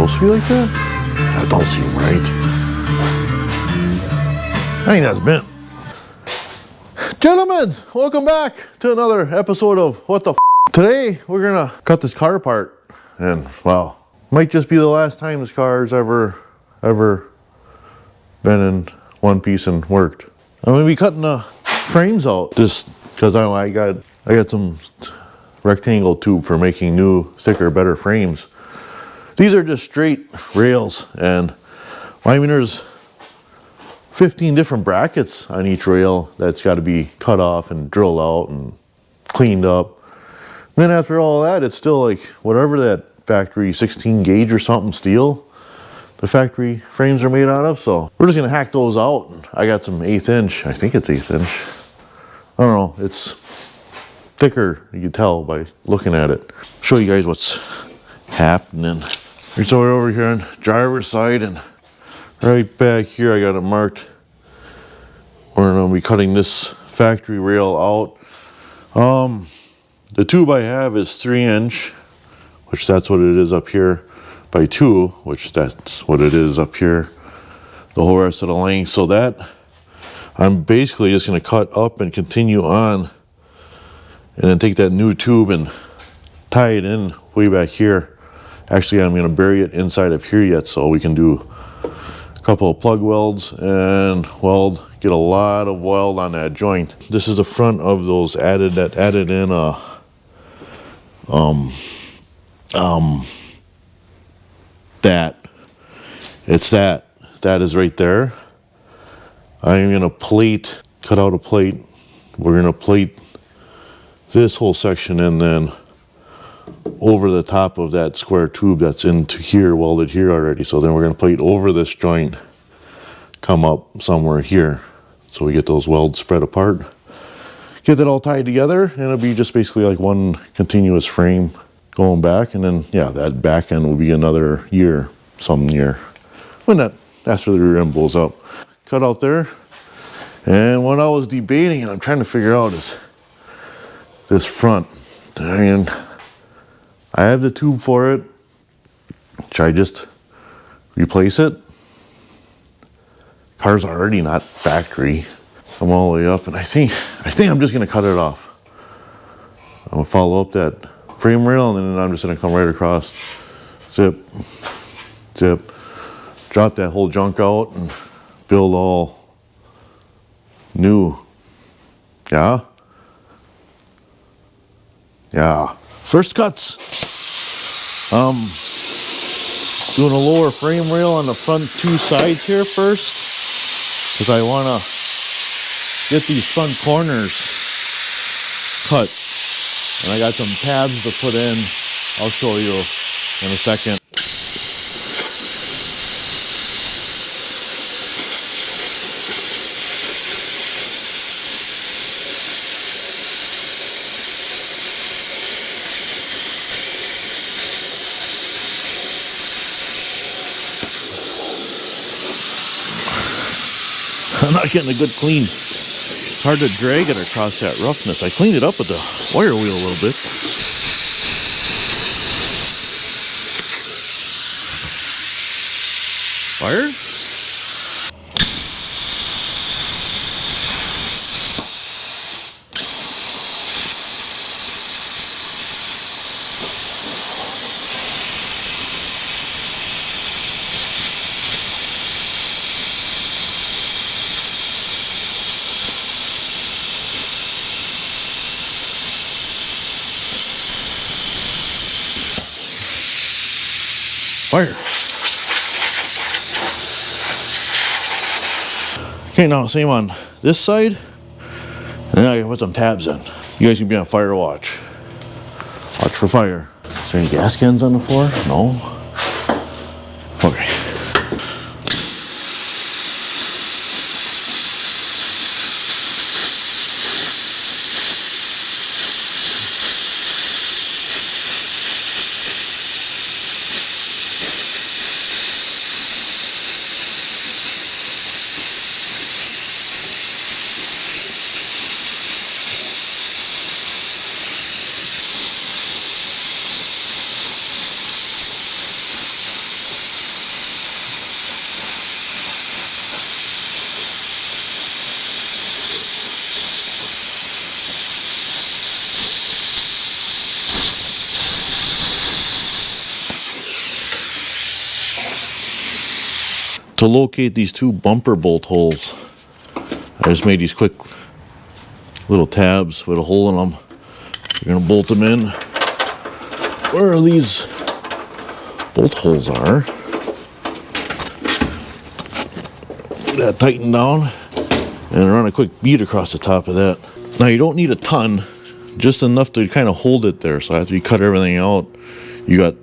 supposed to be like that? That don't seem right. I think that's bent. Gentlemen, welcome back to another episode of What the F. Today, we're gonna cut this car apart. And, wow, might just be the last time this car's ever been in one piece and worked. I'm gonna be cutting the frames out just because I got some rectangle tube for making new, thicker, better frames. These are just straight rails, and I mean there's 15 different brackets on each rail that's got to be cut off and drilled out and cleaned up. And then after all that, it's still like whatever that factory 16 gauge or something steel the factory frames are made out of. So we're just gonna hack those out. And I got some 1/8 inch, I think it's 1/8 inch. I don't know, it's thicker, you can tell by looking at it. Show you guys what's happening. So we're over here on driver's side, and right back here I got it marked. We're gonna be cutting this factory rail out. The tube I have is 3 inch, which that's what it is up here, by 2, which that's what it is up here, the whole rest of the length. So that I'm basically just gonna cut up and continue on, and then take that new tube and tie it in way back here. Actually, I'm gonna bury it inside of here yet, so we can do a couple of plug welds and get a lot of weld on that joint. This is the front of those added in that is right there. I'm gonna cut out a plate. We're gonna plate this whole section and then over the top of that square tube that's into here, welded here already. So then we're gonna plate over this joint, come up somewhere here, so we get those welds spread apart. Get that all tied together, and it'll be just basically like one continuous frame going back. And then, yeah, that back end will be another year, when after the rear end blows up. Cut out there. And what I was debating and I'm trying to figure out is this front. And I have the tube for it. Should I just replace it? Car's already not factory. I'm all the way up, and I think I'm just gonna cut it off. I'm gonna follow up that frame rail, and then I'm just gonna come right across, zip, drop that whole junk out and build all new. Yeah. First cuts. Doing a lower frame rail on the front 2 sides here first, because I want to get these front corners cut. And I got some tabs to put in. I'll show you in a second. I'm not getting a good clean. It's hard to drag it across that roughness. I cleaned it up with the wire wheel a little bit. Fire? Fire. Okay, now same on this side. And then I can put some tabs in. You guys can be on fire watch. Watch for fire. Is there any gas cans on the floor? No? Okay. To locate these two bumper bolt holes, I just made these quick little tabs with a hole in them. You're gonna bolt them in where these bolt holes are. Get that tightened down and run a quick bead across the top of that. Now you don't need a ton, just enough to kind of hold it there. So after you cut everything out, you got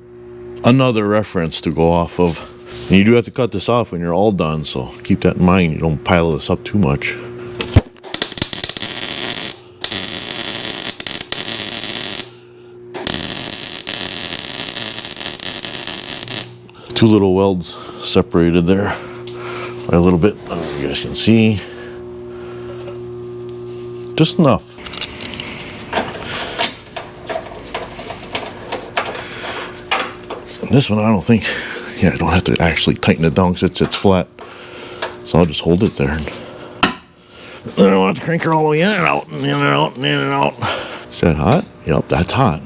another reference to go off of. And you do have to cut this off when you're all done, so keep that in mind. You don't pile this up too much. Two little welds separated there by a little bit. You guys can see. Just enough. And this one I don't think, I don't have to actually tighten it down because it sits flat. So I'll just hold it there. And then I don't have to crank her all the way in and out, and in and out, and in and out. Is that hot? Yep, that's hot.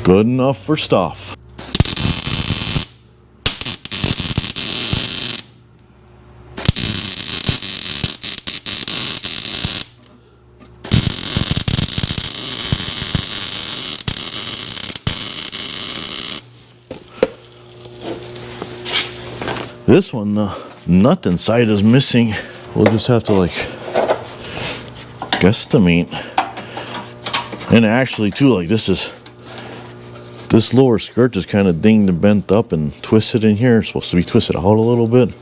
Good enough for stuff. This one, the nut inside is missing. We'll just have to like guesstimate. And actually too, like this lower skirt is kind of dinged and bent up and twisted in here. It's supposed to be twisted out a little bit.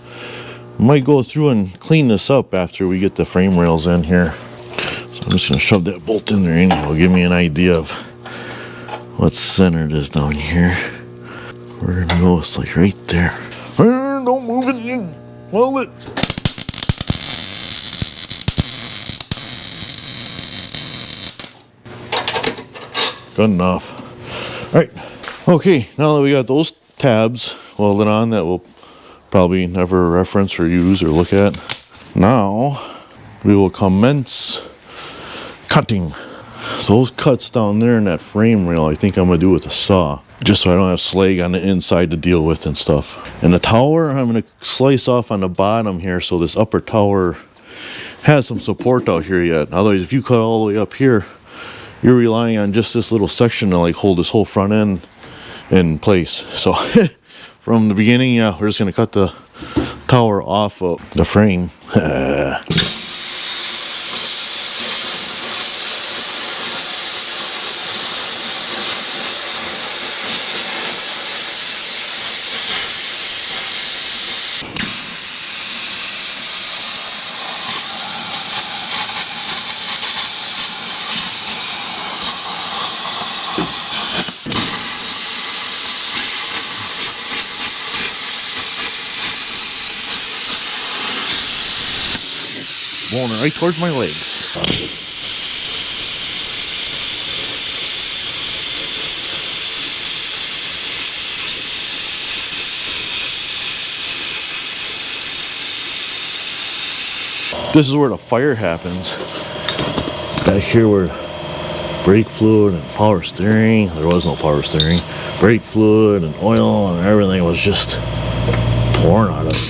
Might go through and clean this up after we get the frame rails in here. So I'm just gonna shove that bolt in there anyhow. Give me an idea of what centered is down here. We're gonna go, it's like right there. Don't move it in. Hold it. Good enough. All right. Okay, now that we got those tabs welded on that we'll probably never reference or use or look at, now we will commence cutting. So those cuts down there in that frame rail, I think I'm gonna do with a saw, just so I don't have slag on the inside to deal with and stuff. And the tower, I'm gonna slice off on the bottom here so this upper tower has some support out here yet. Otherwise, if you cut all the way up here, you're relying on just this little section to like hold this whole front end in place. So from the beginning, yeah, we're just gonna cut the tower off of the frame. Going right towards my legs. This is where the fire happens. Back here where brake fluid and power steering, there was no power steering, brake fluid and oil and everything was just pouring out of it.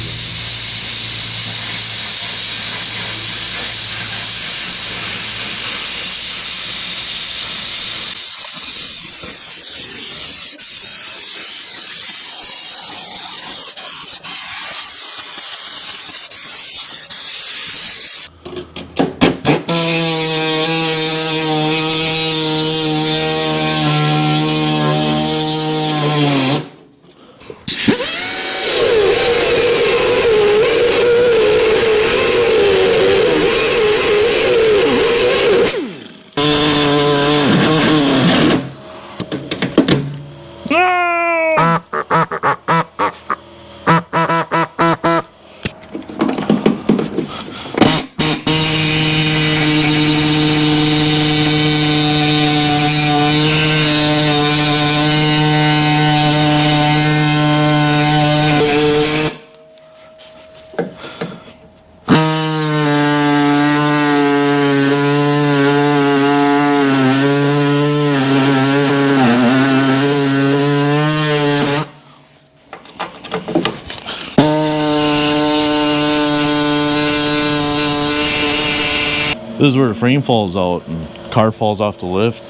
This is where the frame falls out and car falls off the lift.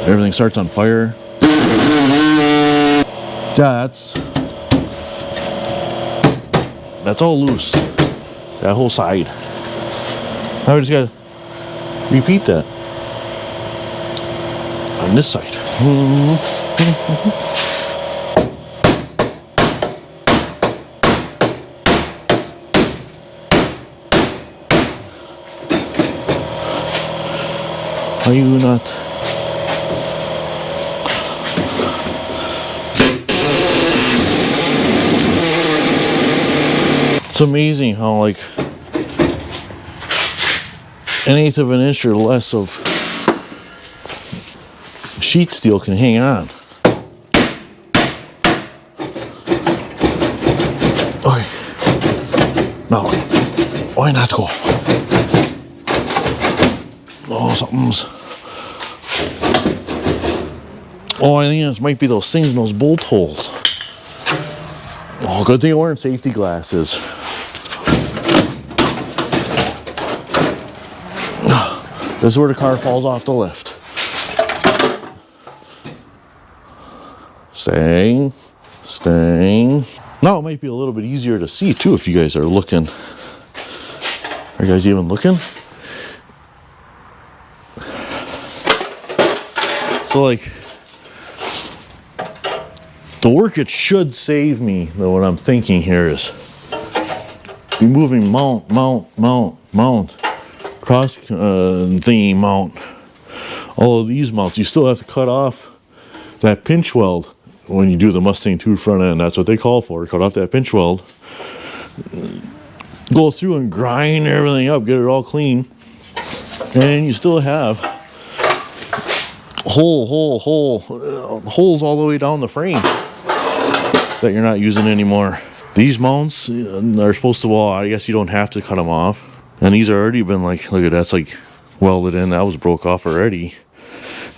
Everything starts on fire. Yeah, that's all loose. That whole side. Now we just gotta repeat that on this side. Are you not? It's amazing how like an eighth of an inch or less of sheet steel can hang on. Okay. Now, why not go? Oh, something's. Oh, I think this might be those things in those bolt holes. Oh, good thing I'm wearing safety glasses. This is where the car falls off the lift. Staying. Now it might be a little bit easier to see too if you guys are looking. Are you guys even looking? So like, the work it should save me, though what I'm thinking here is removing mount, cross thingy mount, all of these mounts. You still have to cut off that pinch weld when you do the Mustang 2 front end. That's what they call for, cut off that pinch weld. Go through and grind everything up, get it all clean. And you still have holes all the way down the frame that you're not using anymore. These mounts are supposed to, well, I guess you don't have to cut them off. And these are already been like, look at that's like welded in. That was broke off already.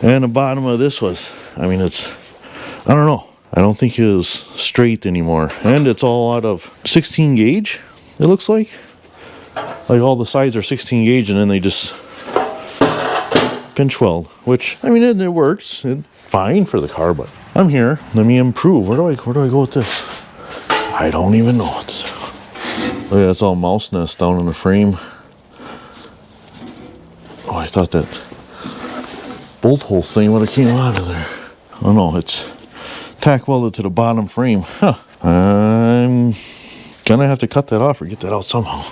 And the bottom of this was, I mean, it's, I don't know. I don't think it is straight anymore. And it's all out of 16 gauge, it looks like. Like all the sides are 16 gauge and then they just pinch weld, which, I mean, it works. It's fine for the car, but I'm here. Let me improve. Where do I go with this? I don't even know what to do. Look at that's all mouse nest down in the frame. Oh, I thought that bolt hole thing would have came out of there. Oh no, it's tack welded to the bottom frame. Huh. I'm gonna have to cut that off or get that out somehow.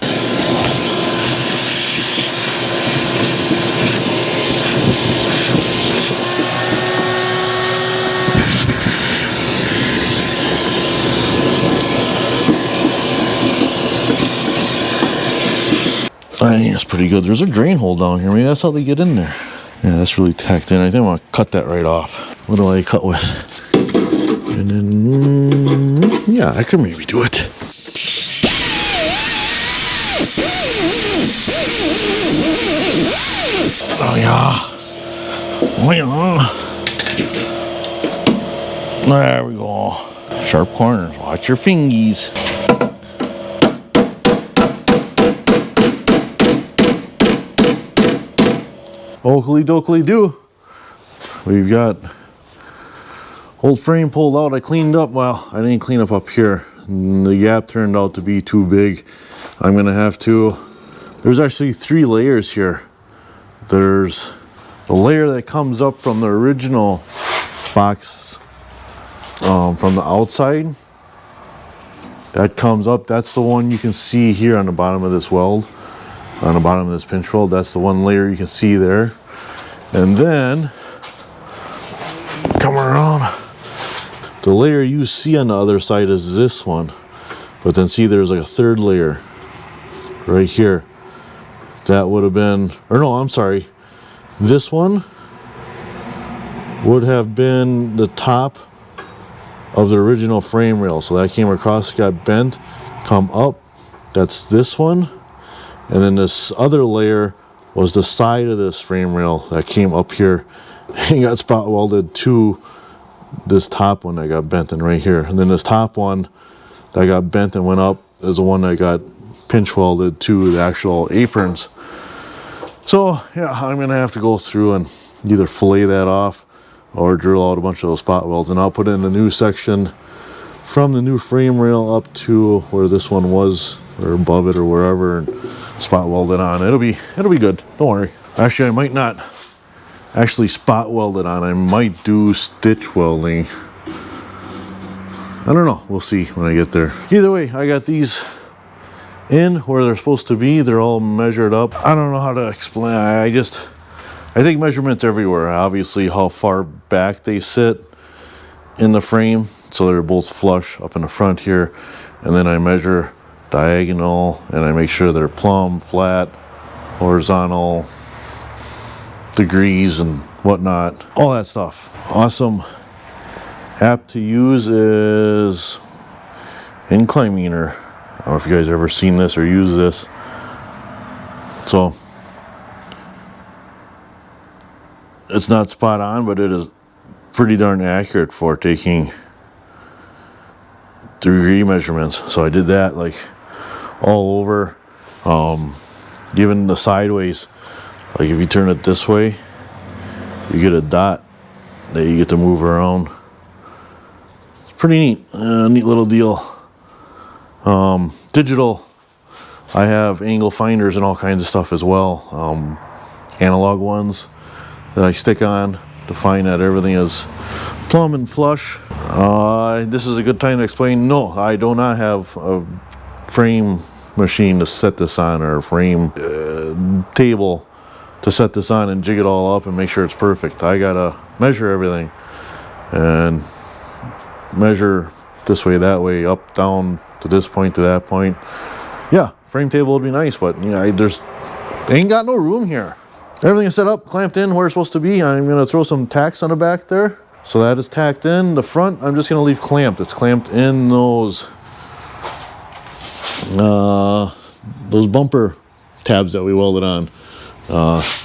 I think that's pretty good. There's a drain hole down here. Maybe that's how they get in there. Yeah, that's really tacked in. I think I'm gonna cut that right off. What do I cut with? And then, yeah, I could maybe do it. Oh yeah. Oh yeah. There we go. Sharp corners. Watch your fingies. Oakley dokley do. We've got old frame pulled out. I cleaned up. Well, I didn't clean up here. The gap turned out to be too big. I'm gonna have to. There's actually 3 layers here. There's the layer that comes up from the original box from the outside. That comes up. That's the one you can see here on the bottom of this weld. On the bottom of this pinch weld, that's the one layer you can see there. And then, come around. The layer you see on the other side is this one. But then see there's like a 3rd layer right here. That would have been, or no, I'm sorry. This one would have been the top of the original frame rail. So that came across, got bent, come up. That's this one. And then this other layer was the side of this frame rail that came up here and got spot welded to this top one that got bent in right here. And then this top one that got bent and went up is the one that got pinch welded to the actual aprons. So yeah, I'm gonna have to go through and either fillet that off or drill out a bunch of those spot welds, and I'll put in a new section from the new frame rail up to where this one was, or above it, or wherever, and spot weld it on. It'll be good. Don't worry. Actually, I might not actually spot weld it on. I might do stitch welding. I don't know. We'll see when I get there. Either way, I got these in where they're supposed to be. They're all measured up. I don't know how to explain. I take measurements everywhere. Obviously, how far back they sit in the frame, so they're both flush up in the front here, and then I measure diagonal, and I make sure they're plumb, flat, horizontal, degrees and whatnot, all that stuff. Awesome app to use is Incline Meter. I don't know if you guys ever seen this or use this. So it's not spot on, but it is pretty darn accurate for taking degree measurements. So I did that like all over, even the sideways. Like if you turn it this way, you get a dot that you get to move around. It's pretty neat, neat little deal. Digital, I have angle finders and all kinds of stuff as well. Analog ones that I stick on to find that everything is plumb and flush. This is a good time to explain. No, I do not have a frame machine to set this on, or a frame table to set this on and jig it all up and make sure it's perfect. I gotta measure everything and measure this way, that way, up, down, to this point, to that point. Yeah, frame table would be nice, but you know, they ain't got no room here. Everything is set up, clamped in where it's supposed to be. I'm gonna throw some tacks on the back there. So that is tacked in. The front, I'm just gonna leave clamped. It's clamped in those bumper tabs that we welded on.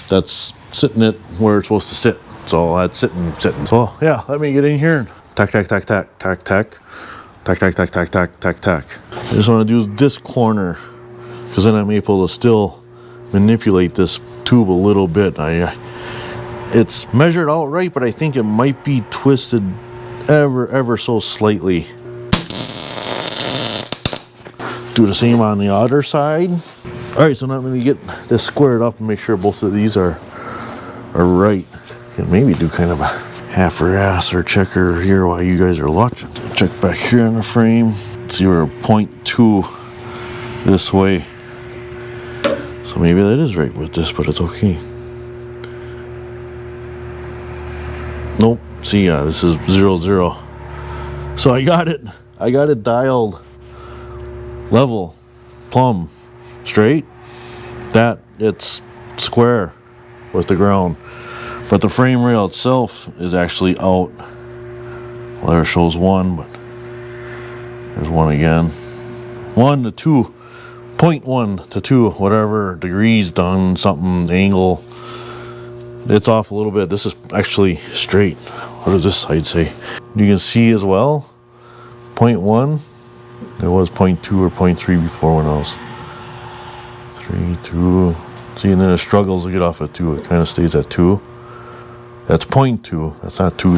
That's sitting it where it's supposed to sit. So that's sitting. So yeah, let me get in here and tack. I just want to do this corner, because then I'm able to still manipulate this tube a little bit. It's measured out right, but I think it might be twisted ever so slightly. Do the same on the other side. All right, so now I'm going to get this squared up and make sure both of these are right. Can maybe do kind of a half-ass or checker here while you guys are watching. Check back here on the frame. See, we're 0.2 this way. So maybe that is right with this, but it's okay. Nope. See, yeah, this is 0, 0. So I got it dialed level, plumb, straight. That it's square with the ground, but the frame rail itself is actually out. Well, there shows 1, but there's 1 again. 1 to 2, 0.1 to 2, whatever degrees done, something angle. It's off a little bit. This is actually straight. What does this side say? You can see as well, 0.1. It was 0.2 or 0.3 before when I was 3, 2. See, and then it struggles to get off at 2. It kind of stays at 2. That's 0.2. That's not 2.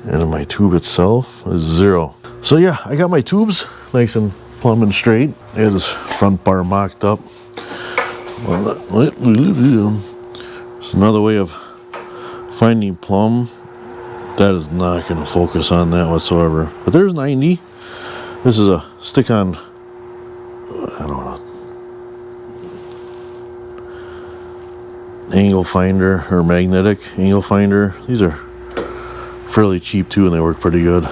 And then my tube itself is 0. So yeah, I got my tubes nice and plumb and straight. I have this front bar mocked up. It's another way of finding plumb. That is not going to focus on that whatsoever. But there's 90. This is a stick-on, I don't know, angle finder or magnetic angle finder. These are fairly cheap too, and they work pretty good.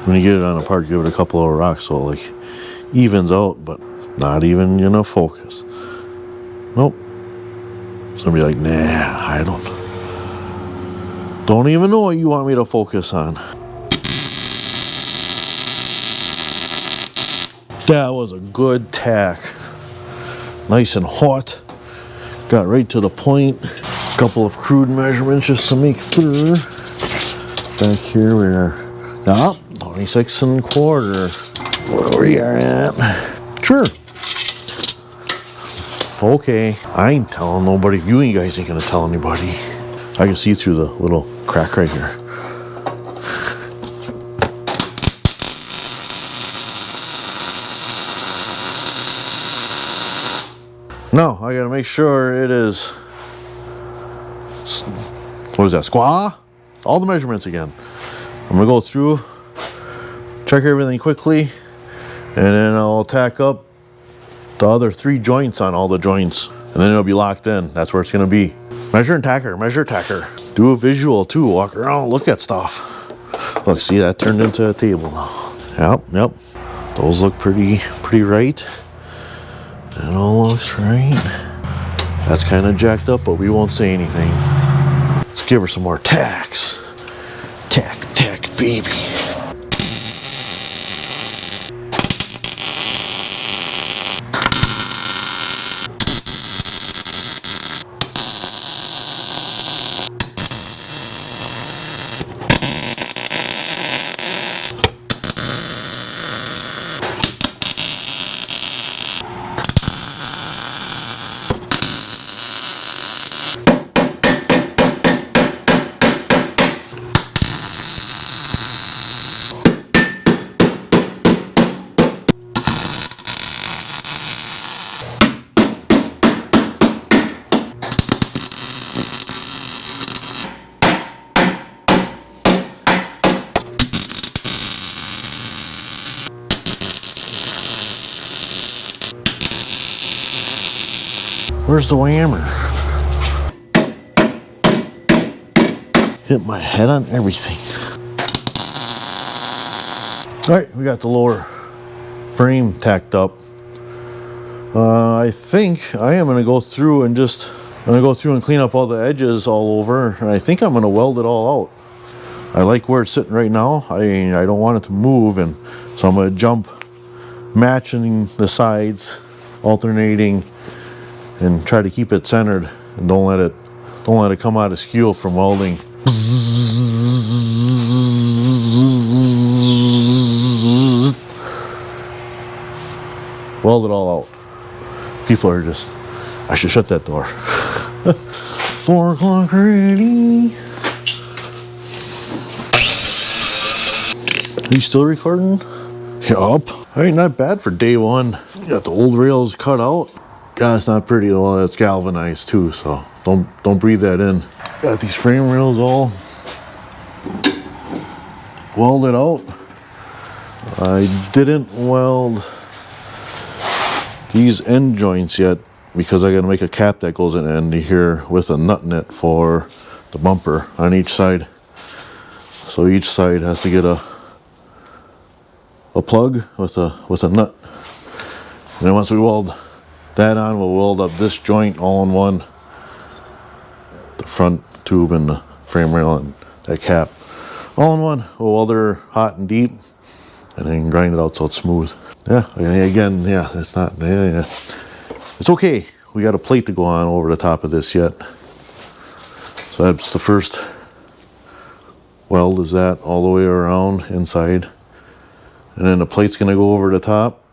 When you get it on a part, give it a couple of rocks so it like evens out, but not even enough focus. Nope. Somebody like, nah, I don't even know what you want me to focus on. That was a good tack. Nice and hot. Got right to the point. A couple of crude measurements just to make sure. Back here we are, 26 1/4. Where we are at. Sure. Okay, I ain't telling nobody. You guys ain't gonna tell anybody. I can see through the little crack right here. Now, I gotta make sure it is, what is that, squaw? All the measurements again. I'm gonna go through, check everything quickly, and then I'll tack up the other 3 joints on all the joints, and then it'll be locked in. That's where it's gonna be. Measure and tacker, measure tacker. Do a visual too, walk around, look at stuff. Look, see, that turned into a table now. Yep. Those look pretty right. It all looks right. That's kind of jacked up, but we won't say anything. Let's give her some more tacks. Tack, baby. Where's the hammer? Hit my head on everything. All right, we got the lower frame tacked up. I think I am gonna go through and clean up all the edges all over, and I think I'm gonna weld it all out. I like where it's sitting right now. I don't want it to move, and so I'm gonna jump, matching the sides, alternating, and try to keep it centered, and don't let it come out of skew from welding. Weld it all out. People are just, I should shut that door. 4 o'clock ready. Are you still recording? Yup. All right, not bad for day 1. You got the old rails cut out. Yeah, it's not pretty. Well, it's galvanized too, so don't breathe that in. Got these frame rails all welded out. I didn't weld these end joints yet because I gotta make a cap that goes in end here with a nut in it for the bumper on each side. So each side has to get a plug with a nut. And then once we weld that on, we'll weld up this joint all in one. The front tube and the frame rail and that cap. All in one. We'll weld her hot and deep and then grind it out so it's smooth. Yeah, again, yeah, it's not, yeah. It's okay. We got a plate to go on over the top of this yet. So that's the first weld, is that all the way around inside. And then the plate's gonna go over the top.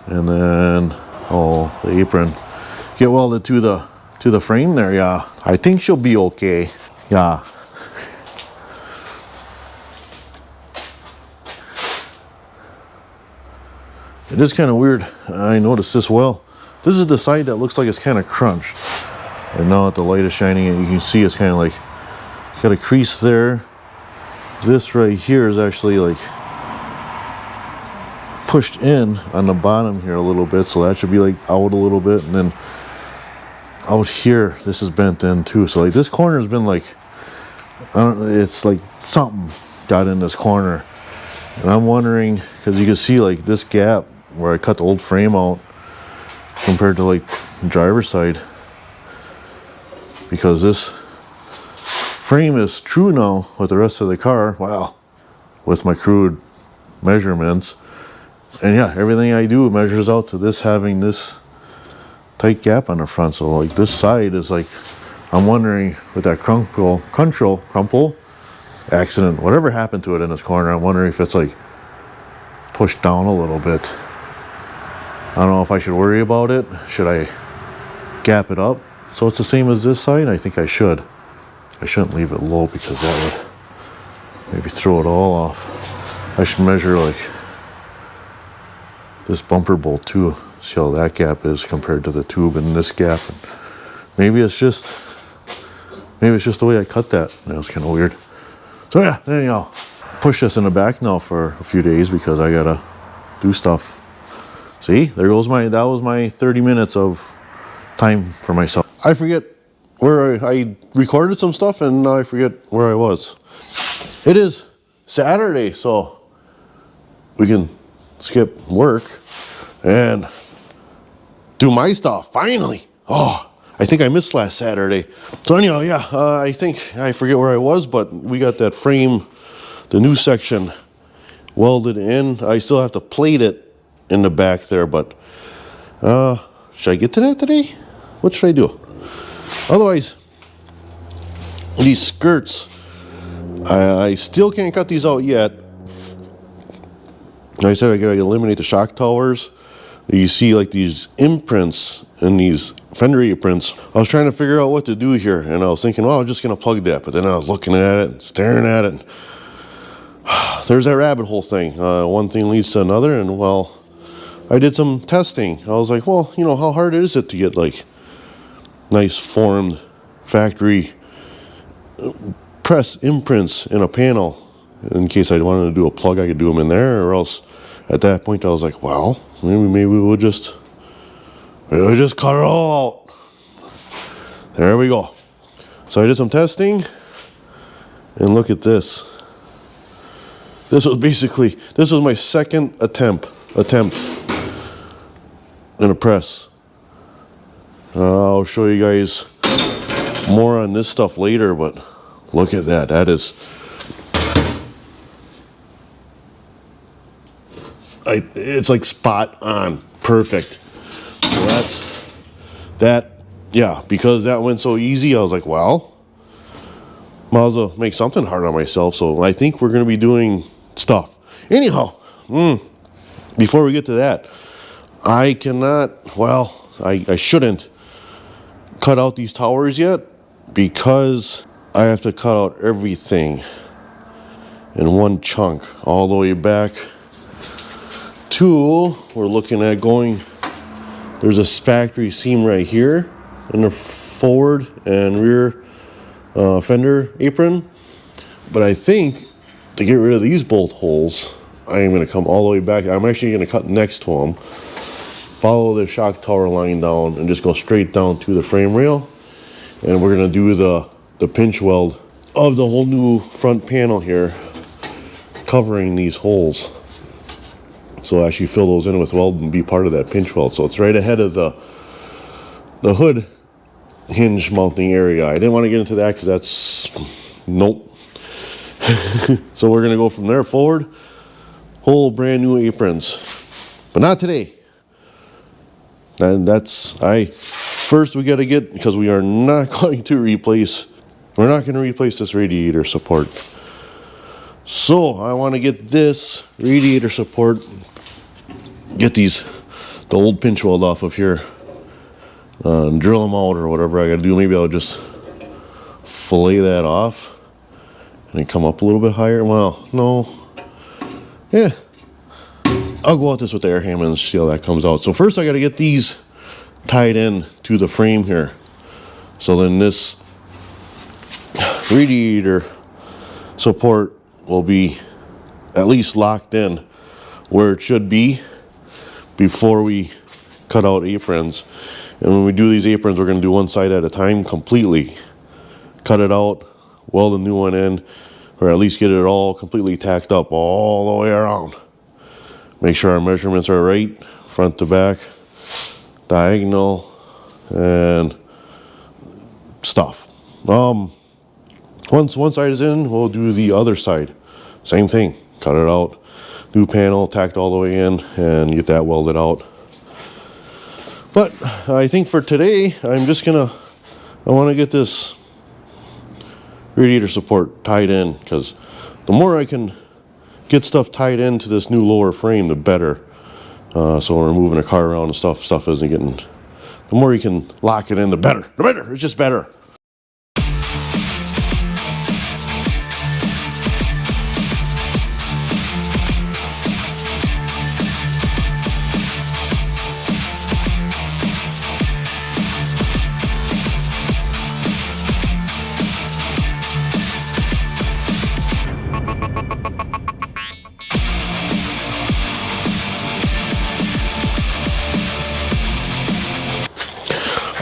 And then, the apron get welded to the frame there, yeah. I think she'll be okay, yeah. It is kind of weird. I noticed this well. This is the side that looks like it's kind of crunched. And now that the light is shining, you can see it's kind of like, it's got a crease there. This right here is actually like pushed in on the bottom here a little bit, so that should be like out a little bit, and then out here this is bent in too. So like this corner has been like, I don't know, it's like something got in this corner, and I'm wondering, because you can see like this gap where I cut the old frame out compared to like the driver's side, because this frame is true now with the rest of the car. Well, with my crude measurements. And yeah, everything I do measures out to this having this tight gap on the front. So like this side is like, I'm wondering with that crumple accident, whatever happened to it in this corner, I'm wondering if it's like pushed down a little bit. I don't know if I should worry about it. Should I gap it up so it's the same as this side. I think I should. I shouldn't leave it low because that would maybe throw it all off. I should measure like this bumper bolt too. See how that gap is compared to the tube and this gap. And maybe it's just the way I cut that. That was kind of weird. So yeah, anyhow, push this in the back now for a few days because I gotta do stuff. See, there goes that was my 30 minutes of time for myself. I forget where I recorded some stuff and now I forget where I was. It is Saturday, so we can skip work and do my stuff, finally. Oh, I think I missed last Saturday. So anyhow, yeah, I think, I forget where I was, but we got that frame, the new section, welded in. I still have to plate it in the back there, but should I get to that today? What should I do? Otherwise, these skirts, I still can't cut these out yet. Like I said, I gotta eliminate the shock towers. You see like these imprints and these fender imprints. I was trying to figure out what to do here, and I was thinking, well, I'm just gonna plug that, but then I was looking at it and staring at it. There's that rabbit hole thing. One thing leads to another, and well, I did some testing. I was like, well, you know, how hard is it to get like nice formed factory press imprints in a panel? In case I wanted to do a plug, I could do them in there, or else at that point I was like, well, maybe we'll just cut it all out. There we go. So I did some testing, and look at this. This was my second attempt in a press. I'll show you guys more on this stuff later, but look at that. That is, it's like spot on, perfect. So that's that. Yeah, because that went so easy, I was like, well, might as well make something hard on myself. So I think we're going to be doing stuff. Anyhow, before we get to that, I cannot, well, I shouldn't cut out these towers yet because I have to cut out everything in one chunk all the way back to, we're looking at going, there's a factory seam right here in the forward and rear fender apron. But I think to get rid of these bolt holes, I am going to come all the way back. I'm actually going to cut next to them, follow the shock tower line down, and just go straight down to the frame rail. And we're going to do the pinch weld of the whole new front panel here, covering these holes. So actually fill those in with weld and be part of that pinch weld. So it's right ahead of the hood hinge mounting area. I didn't want to get into that because that's, nope. So we're going to go from there forward, whole brand new aprons. But not today. And first we got to get, because we are not going to replace, we're not going to replace this radiator support. So I want to get this radiator support, get the old pinch weld off of here, and drill them out or whatever I got to do. Maybe I'll just fillet that off and then come up a little bit higher. Well, no. Yeah. I'll go out this with the air hammer and see how that comes out. So first I got to get these tied in to the frame here. So then this radiator support will be at least locked in where it should be before we cut out aprons. And when we do these aprons, we're going to do one side at a time completely. Cut it out, weld a new one in, or at least get it all completely tacked up all the way around. Make sure our measurements are right, front to back, diagonal, and stuff. Once one side is in, we'll do the other side. Same thing, cut it out, new panel, tacked all the way in, and get that welded out. But I think for today, I want to get this radiator support tied in, because the more I can get stuff tied into this new lower frame, the better. So when we're moving a car around and stuff isn't getting The more you can lock it in, the better. The better. It's just better.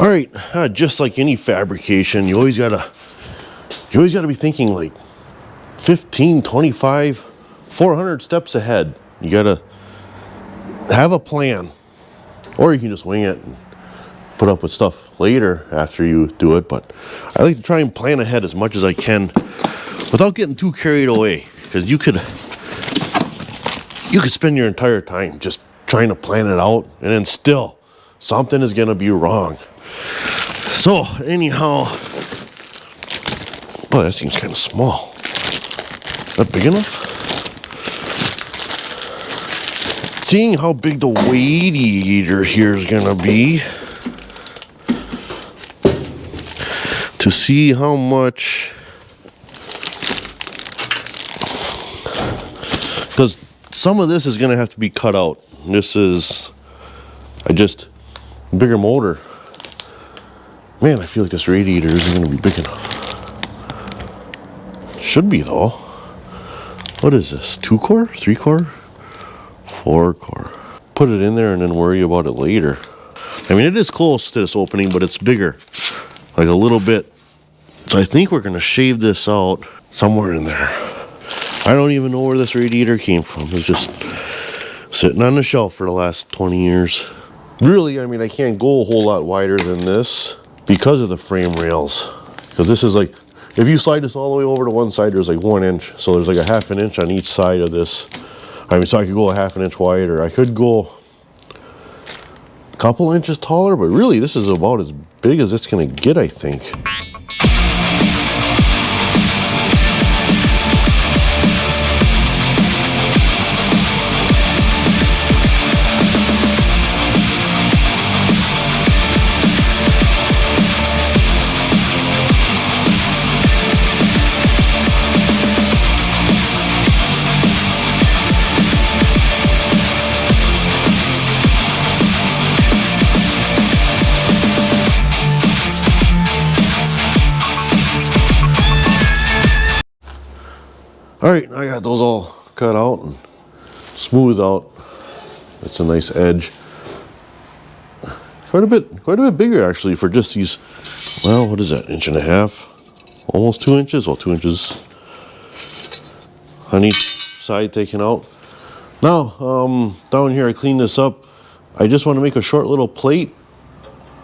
All right, just like any fabrication, you always gotta be thinking like 15, 25, 400 steps ahead. You gotta have a plan, or you can just wing it and put up with stuff later after you do it. But I like to try and plan ahead as much as I can without getting too carried away, because you could spend your entire time just trying to plan it out, and then still something is gonna be wrong. So anyhow, oh, that seems kind of small. Is that big enough? Seeing how big the radiator here is gonna be, to see how much, because some of this is gonna have to be cut out. This is, bigger motor. Man, I feel like this radiator isn't going to be big enough. Should be though. What is this? 2-core? 3-core? 4-core. Put it in there and then worry about it later. I mean, it is close to this opening, but it's bigger. Like a little bit. So I think we're going to shave this out somewhere in there. I don't even know where this radiator came from. It's just sitting on the shelf for the last 20 years. Really, I mean, I can't go a whole lot wider than this because of the frame rails. Because this is like, if you slide this all the way over to one side, there's like 1 inch. So there's like a 1/2 inch on each side of this. I mean, so I could go a 1/2 inch wider. I could go a couple inches taller, but really this is about as big as it's gonna get, I think. All right, I got those all cut out and smoothed out. That's a nice edge. Quite a bit bigger actually for just these. Well, what is that? 1.5 inches, almost 2 inches. Well, 2 inches on each side taken out. Now, down here I cleaned this up. I just want to make a short little plate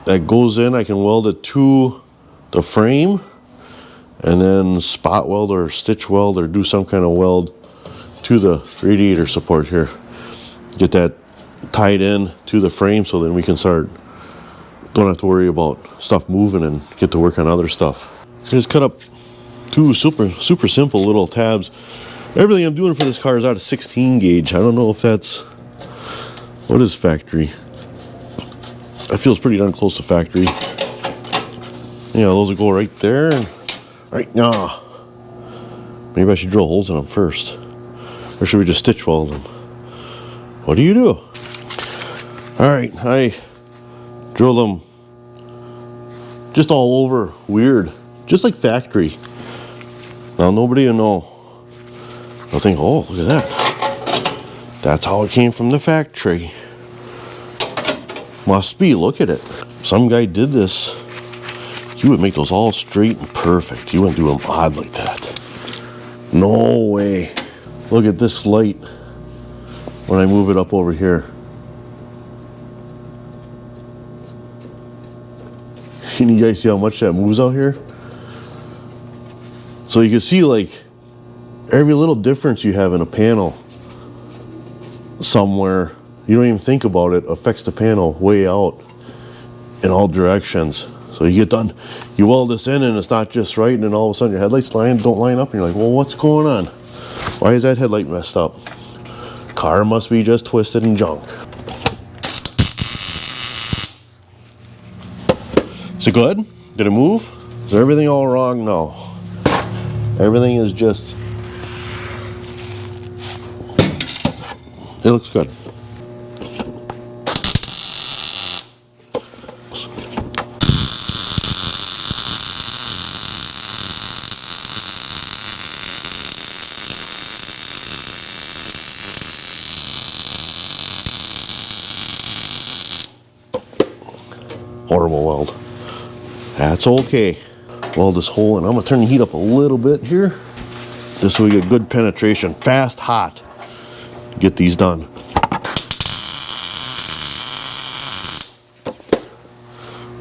that goes in. I can weld it to the frame, and then spot weld or stitch weld or do some kind of weld to the radiator support here. Get that tied in to the frame so then we can start, don't have to worry about stuff moving and get to work on other stuff. I just cut up 2 super simple little tabs. Everything I'm doing for this car is out of 16 gauge. I don't know if that's, what is factory? That feels pretty darn close to factory. Yeah, those will go right there. Right now, maybe I should drill holes in them first, or should we just stitch weld them? What do you do? All right, I drill them just all over weird, just like factory. Now nobody will know. They'll think, oh, look at that. That's how it came from the factory. Must be. Look at it. Some guy did this. You would make those all straight and perfect. You wouldn't do them odd like that. No way. Look at this light when I move it up over here. Can you guys see how much that moves out here? So you can see like every little difference you have in a panel somewhere, you don't even think about it, affects the panel way out in all directions. So you get done, you weld this in and it's not just right, and then all of a sudden your headlights don't line up and you're like, well, what's going on? Why is that headlight messed up? Car must be just twisted and junk. Is it good? Did it move? Is everything all wrong? No. Everything is just... It looks good. Horrible weld. That's okay. Weld this hole, and I'm gonna turn the heat up a little bit here, just so we get good penetration. Fast, hot. Get these done.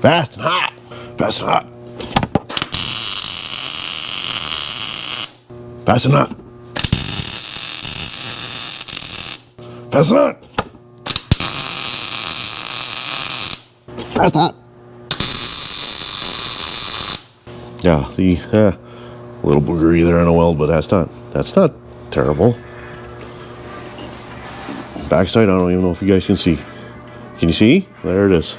Fast and hot. Fast and hot. Fast and hot. Fast and hot. Fast and hot. Yeah, the little boogery there on a weld, but that's not terrible. Backside, I don't even know if you guys can see. Can you see? There it is.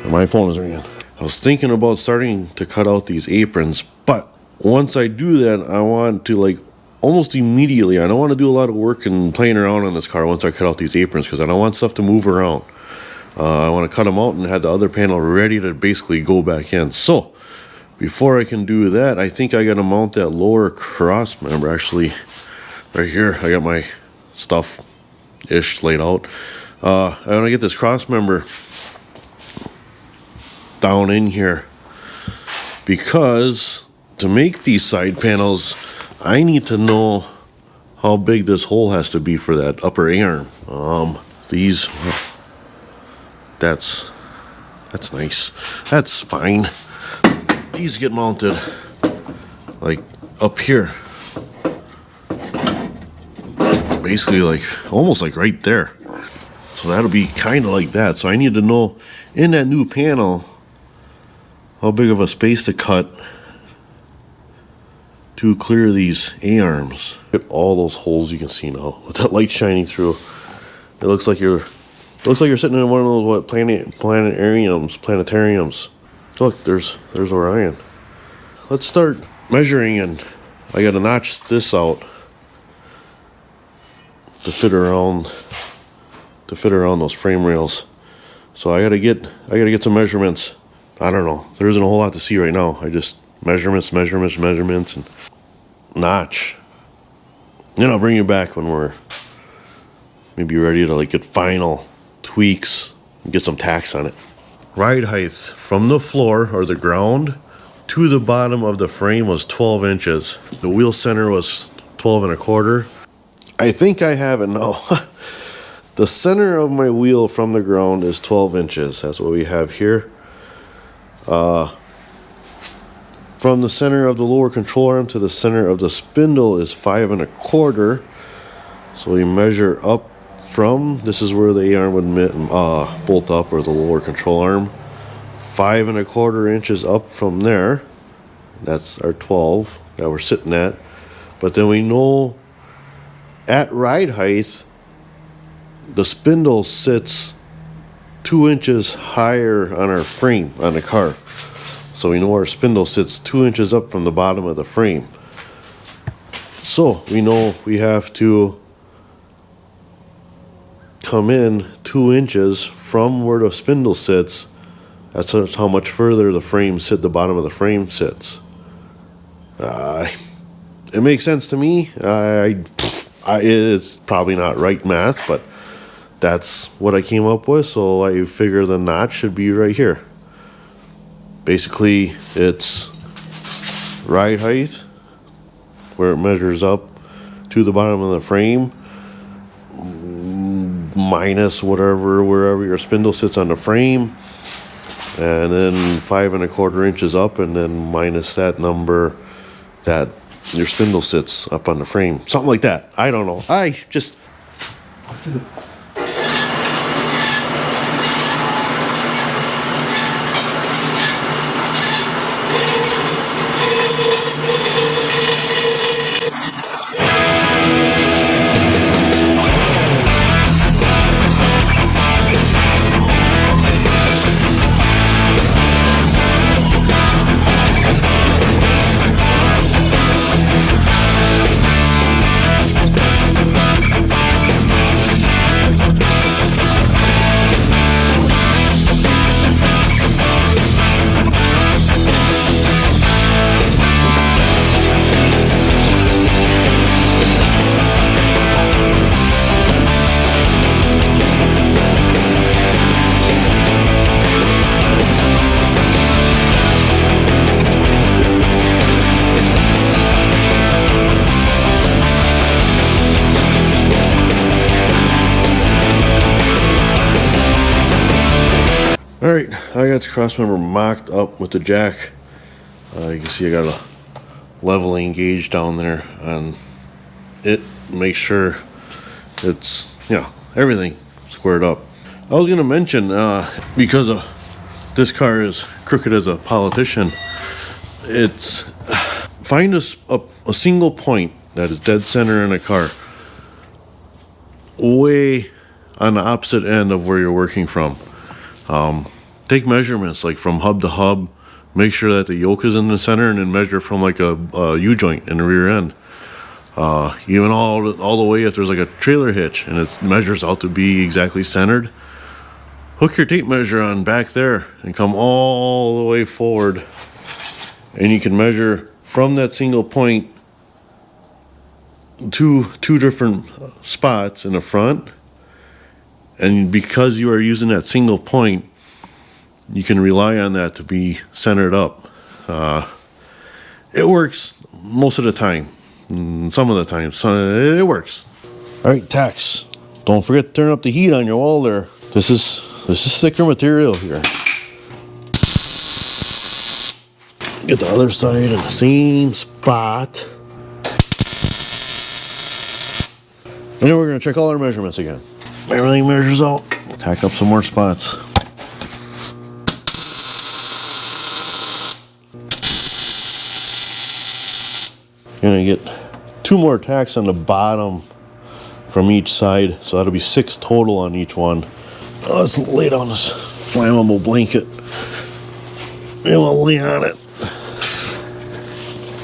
My phone is ringing. I was thinking about starting to cut out these aprons, but once I do that, I want to, like, almost immediately, I don't want to do a lot of work and playing around on this car once I cut out these aprons, because I don't want stuff to move around. I want to cut them out and have the other panel ready to basically go back in. So before I can do that, I think I got to mount that lower cross member. Actually, right here, I got my stuff-ish laid out. I want to get this cross member down in here, because to make these side panels, I need to know how big this hole has to be for that upper arm. These, that's nice. That's fine. These get mounted like up here, basically like almost like right there. So that'll be kind of like that. So I need to know in that new panel how big of a space to cut to clear these A-arms. Look at all those holes you can see now with that light shining through. It looks like you're sitting in one of those planetariums. Look, there's Orion. Let's start measuring, and I gotta notch this out to fit around those frame rails. So I gotta get some measurements. I don't know. There isn't a whole lot to see right now. I just measurements, and notch. Then I'll bring you back when we're maybe ready to like get final tweaks and get some tacks on it. Ride height from the floor or the ground to the bottom of the frame was 12 inches. The wheel center was 12 1/4. I think I have it now. The center of my wheel from the ground is 12 inches. That's what we have here. From the center of the lower control arm to the center of the spindle is 5 1/4. So we measure up from, this is where the A-arm would bolt up, or the lower control arm. 5 1/4 inches up from there. That's our 12 that we're sitting at. But then we know at ride height, the spindle sits 2 inches higher on our frame on the car. So we know our spindle sits 2 inches up from the bottom of the frame. So we know we have to come in 2 inches from where the spindle sits. That's how much further the bottom of the frame sits. It makes sense to me. It's probably not right math, but that's what I came up with. So I figure the notch should be right here. Basically, it's ride height, where it measures up to the bottom of the frame, minus wherever your spindle sits on the frame, and then 5 1/4 inches up, and then minus that number that your spindle sits up on the frame. Something like that. I don't know. I just... I got the cross member mocked up with the jack. You can see I got a leveling gauge down there on it. Make sure it's, everything squared up. I was gonna mention, because this car is crooked as a politician, it's find a single point that is dead center in a car, way on the opposite end of where you're working from. Take measurements like from hub to hub, make sure that the yoke is in the center, and then measure from like a U-joint in the rear end. Even all the way if there's like a trailer hitch and it measures out to be exactly centered, hook your tape measure on back there and come all the way forward, and you can measure from that single point two different spots in the front. And because you are using that single point, you can rely on that to be centered up. It works most of the time. Some of the time, it works. All right, tacks. Don't forget to turn up the heat on your wall there. This is thicker material here. Get the other side in the same spot. And then we're gonna check all our measurements again. Everything measures out. Tack up some more spots. Gonna get 2 more tacks on the bottom from each side, so that'll be 6 total on each one. Let's lay down this flammable blanket and we'll lay on it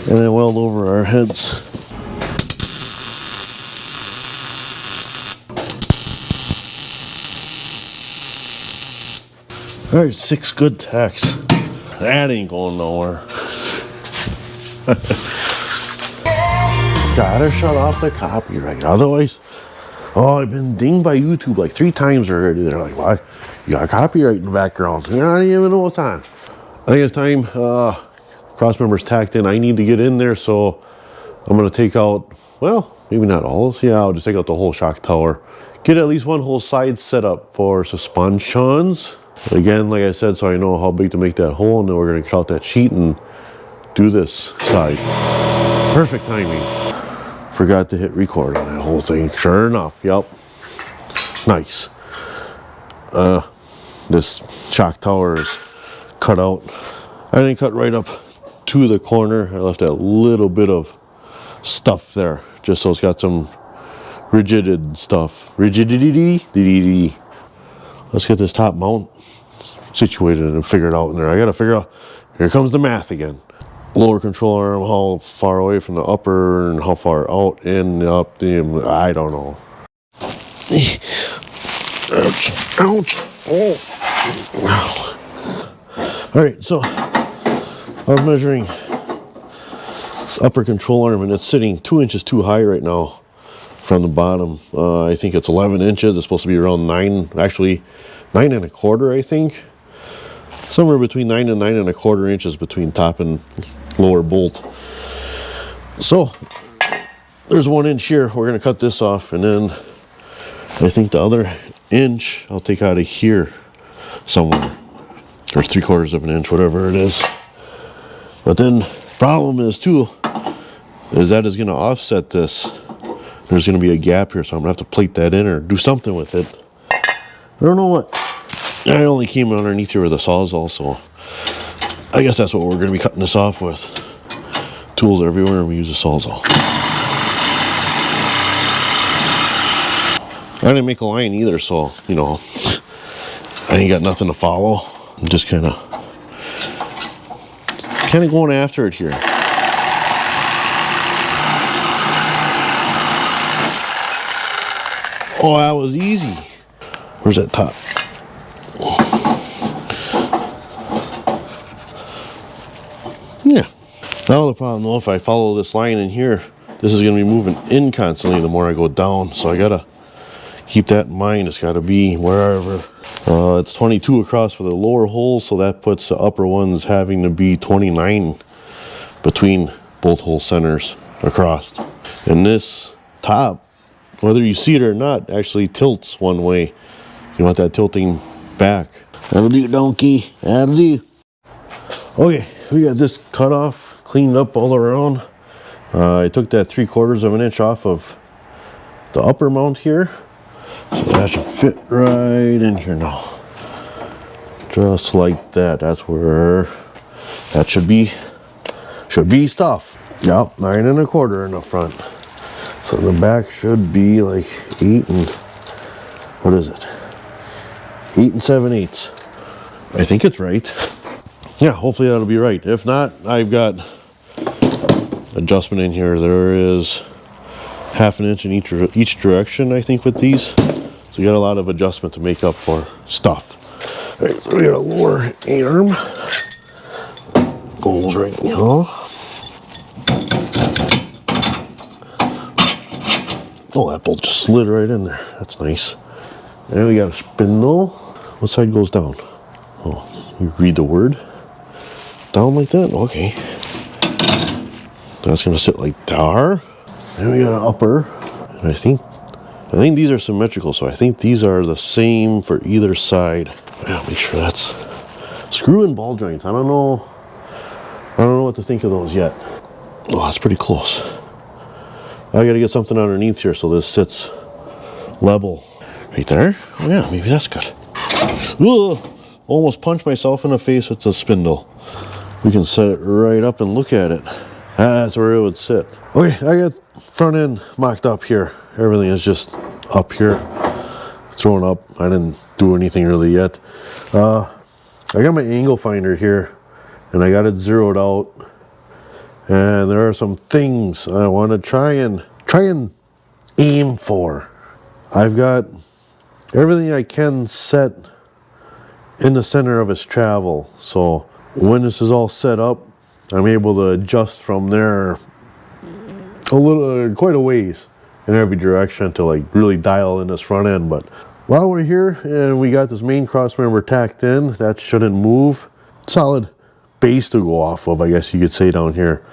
and then weld over our heads. All right, 6 good tacks. That ain't going nowhere. Gotta shut off the copyright, otherwise, I've been dinged by YouTube like 3 times already. They're like, why? You got copyright in the background. I don't even know what time. I think it's time, cross members tacked in. I need to get in there, so I'm gonna take out, well, maybe not all. Yeah, I'll just take out the whole shock tower. Get at least one whole side set up for suspensions. Again, like I said, so I know how big to make that hole, and then we're gonna cut out that sheet and do this side. Perfect timing. Forgot to hit record on that whole thing. Sure enough, yep. Nice. This shock tower is cut out. I didn't cut right up to the corner. I left that little bit of stuff there, just so it's got some rigidity stuff. Rigidity. Let's get this top mount situated and figure it out in there. I gotta figure out, here comes the math again. Lower control arm, how far away from the upper and how far out, in, up, I don't know. Ouch. Oh. All right, so I'm measuring this upper control arm, and it's sitting 2 inches too high right now from the bottom. I think it's 11 inches. It's supposed to be around 9, actually 9 1/4, I think. Somewhere between 9 and 9 1/4 inches between top and lower bolt. So there's 1 inch here. We're gonna cut this off, and then I think the other inch I'll take out of here somewhere. There's 3/4 of an inch, whatever it is. But then problem is too, is that is gonna offset this. There's gonna be a gap here, so I'm gonna have to plate that in or do something with it. I don't know what. I only came underneath here with a sawzall, so I guess that's what we're gonna be cutting this off with. Tools everywhere, and we use a sawzall. I didn't make a line either, so, I ain't got nothing to follow. I'm just kind of going after it here. Oh, that was easy. Where's that top? Yeah. Now the problem though, if I follow this line in here, this is going to be moving in constantly the more I go down. So I got to keep that in mind. It's got to be wherever. It's 22 across for the lower holes, so that puts the upper ones having to be 29 between both hole centers across. And this top, whether you see it or not, actually tilts one way. You want that tilting back. That'll do, donkey. That'll do. Okay, we got this cut off, cleaned up all around. I took that 3/4 of an inch off of the upper mount here. So that should fit right in here now. Just like that. That's where that should be stuff. Yep, 9 1/4 in the front. So the back should be like 8 and, what is it? 8 7/8. I think it's right. Yeah, hopefully that'll be right. If not, I've got adjustment in here. There is 1/2 inch in each direction, I think, with these. So you got a lot of adjustment to make up for stuff. All right, so we got a lower arm. Goes right here. Oh, that bolt just slid right in there. That's nice. And we got a spindle. What side goes down? Oh, you read the word. Down like that? Okay. That's gonna sit like there. And we got an upper. And I think these are symmetrical, so I think these are the same for either side. Yeah, make sure that's screw and ball joints. I don't know what to think of those yet. Oh, that's pretty close. I gotta get something underneath here so this sits level. Right there? Oh yeah, maybe that's good. Ugh, almost punched myself in the face with the spindle. We can set it right up and look at it. That's where it would sit. Okay, I got front end mocked up here. Everything is just up here, thrown up. I didn't do anything really yet. I got my angle finder here and I got it zeroed out. And there are some things I want to try and aim for. I've got everything I can set in the center of its travel. So when this is all set up, I'm able to adjust from there quite a ways in every direction to like really dial in this front end. But while we're here and we got this main cross member tacked in, that shouldn't move. Solid base to go off of, I guess you could say, down here.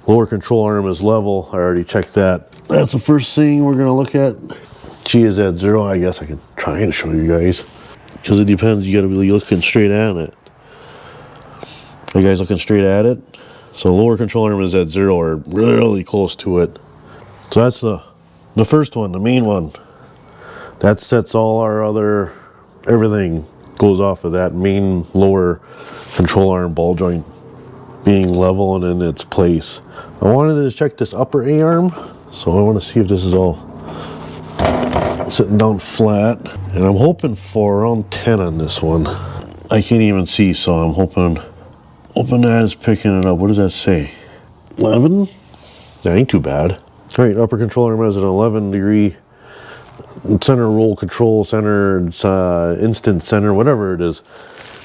Lower control arm is level. I already checked that. That's the first thing we're gonna look at. G is at 0. I guess I can try and show you guys, because it depends. You gotta be looking straight at it. Are you guys looking straight at it? So lower control arm is at 0 or really close to it. So that's the first one, the main one. That sets all our other, everything goes off of that main lower control arm ball joint being level and in its place. I wanted to check this upper A-arm, so I want to see if this is all sitting down flat. And I'm hoping for around 10 on this one. I can't even see, so I'm hoping that is picking it up. What does that say? 11? That ain't too bad. All right, upper control arm has an 11 degree center roll control, center, instant center, whatever it is.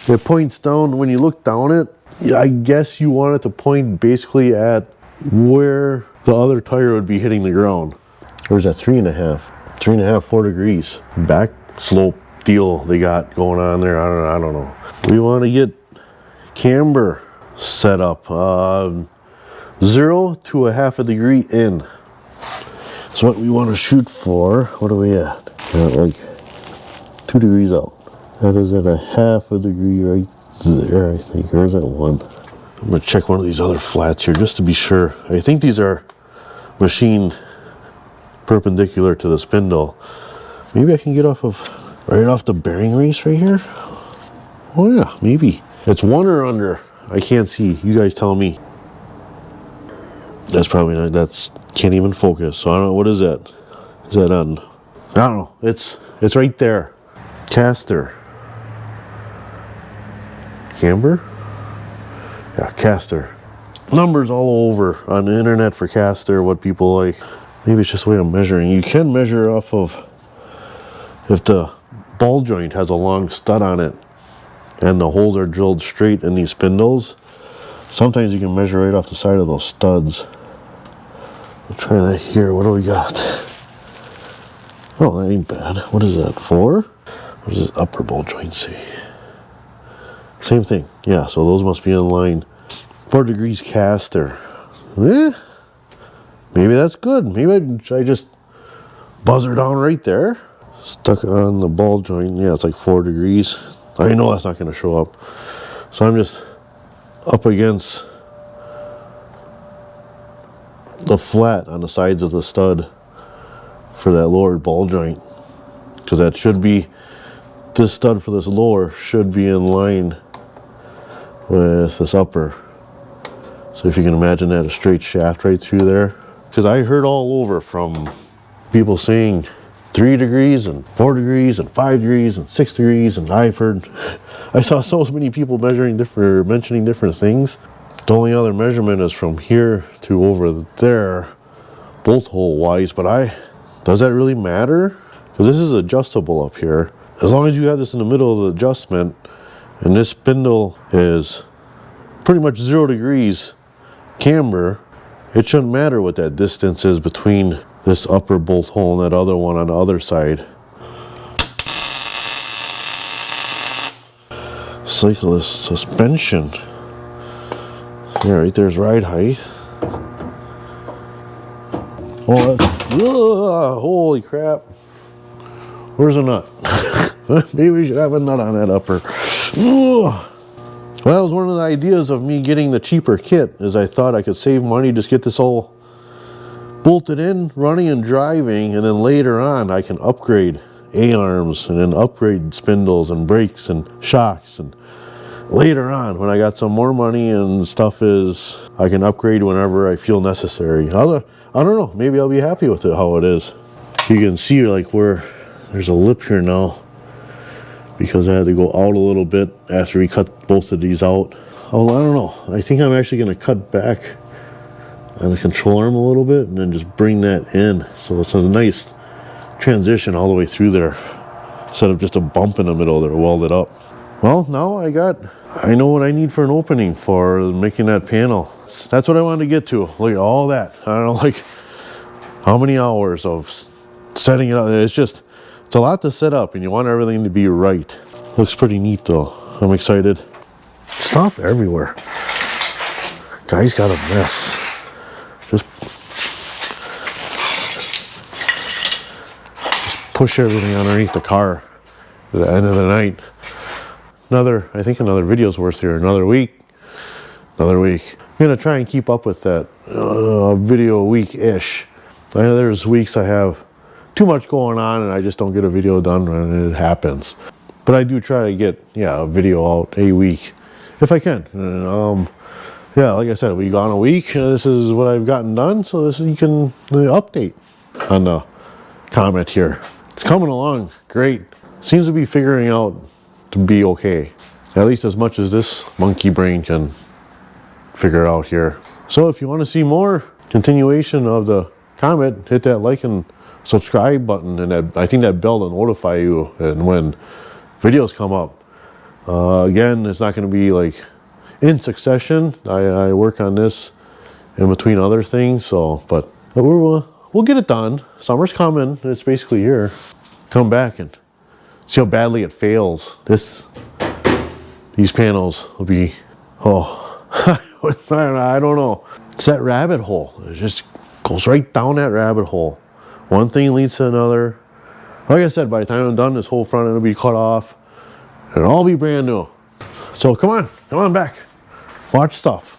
It points down. When you look down it, I guess you want it to point basically at where the other tire would be hitting the ground. Or is that 3.5? 3.5, 4 degrees. Back slope deal they got going on there. I don't know. We want to get camber set up. 0 to a 1/2 degree in. That's what we want to shoot for. What are we at? Like 2 degrees out. That is at a 1/2 degree right there, I think. Or is that 1? I'm going to check one of these other flats here just to be sure. I think these are machined perpendicular to the spindle. Maybe I can get right off the bearing race right here. Oh yeah, maybe. It's 1 or under. I can't see. You guys tell me. That's probably not, can't even focus. So I don't know, what is that? Is that on? I don't know. It's right there. Caster. Camber? Yeah, caster. Numbers all over on the internet for caster, what people like. Maybe it's just a way of measuring. You can measure off of if the ball joint has a long stud on it and the holes are drilled straight in these spindles. Sometimes you can measure right off the side of those studs. We'll try that here. What do we got? Oh, that ain't bad. What is that, 4? What does the upper ball joint say? Same thing. Yeah, so those must be in line. 4 degrees caster. Maybe that's good. Maybe I just buzz her down right there. Stuck on the ball joint. Yeah, it's like 4 degrees. I know that's not going to show up. So I'm just up against the flat on the sides of the stud for that lower ball joint, because that should be, this stud for this lower should be in line with this upper. So if you can imagine that, a straight shaft right through there. Because I heard all over from people saying 3 degrees and 4 degrees and 5 degrees and 6 degrees, and I saw so many people mentioning different things. The only other measurement is from here to over there, bolt hole wise, but does that really matter? Because this is adjustable up here. As long as you have this in the middle of the adjustment, and this spindle is pretty much 0 degrees camber, it shouldn't matter what that distance is between this upper bolt hole and that other one on the other side. Cyclist suspension. Yeah, right there's ride height. Oh, holy crap. Where's the nut? Maybe we should have a nut on that upper. Well, that was one of the ideas of me getting the cheaper kit, is I thought I could save money, just get this all bolted in, running and driving, and then later on I can upgrade A-arms and then upgrade spindles and brakes and shocks, and later on when I got some more money and stuff, is I can upgrade whenever I feel necessary. I don't know, maybe I'll be happy with it how it is. You can see like where there's a lip here now, because I had to go out a little bit after we cut both of these out. Oh, I don't know. I think I'm actually going to cut back on the control arm a little bit and then just bring that in, so it's a nice transition all the way through there, instead of just a bump in the middle there welded up. Well, now I know what I need for an opening for making that panel. That's what I wanted to get to. Look at all that. I don't know, like how many hours of setting it up. It's a lot to set up, and you want everything to be right. Looks pretty neat though. I'm excited. Stuff everywhere. Guy's got a mess. Just push everything underneath the car at the end of the night. I think another video's worth here. Another week. I'm gonna try and keep up with that video a week-ish. I know there's weeks I have too much going on and I just don't get a video done, and it happens. But I do try to get a video out a week if I can. Yeah, like I said, we gone a week. This is what I've gotten done, so you can update on the Comet here. It's coming along great. Seems to be figuring out to be okay, at least as much as this monkey brain can figure out here. So if you want to see more continuation of the Comet, hit that like and subscribe button, and I think that bell to notify you and when videos come up. Again, it's not going to be like in succession. I work on this in between other things, but we'll get it done. Summer's coming. It's basically here. Come back and see how badly it fails. These panels will be, I don't know. It's that rabbit hole. It just goes right down that rabbit hole. One thing leads to another. Like I said, by the time I'm done, this whole front end will be cut off and it'll all be brand new. So come on back. Watch stuff.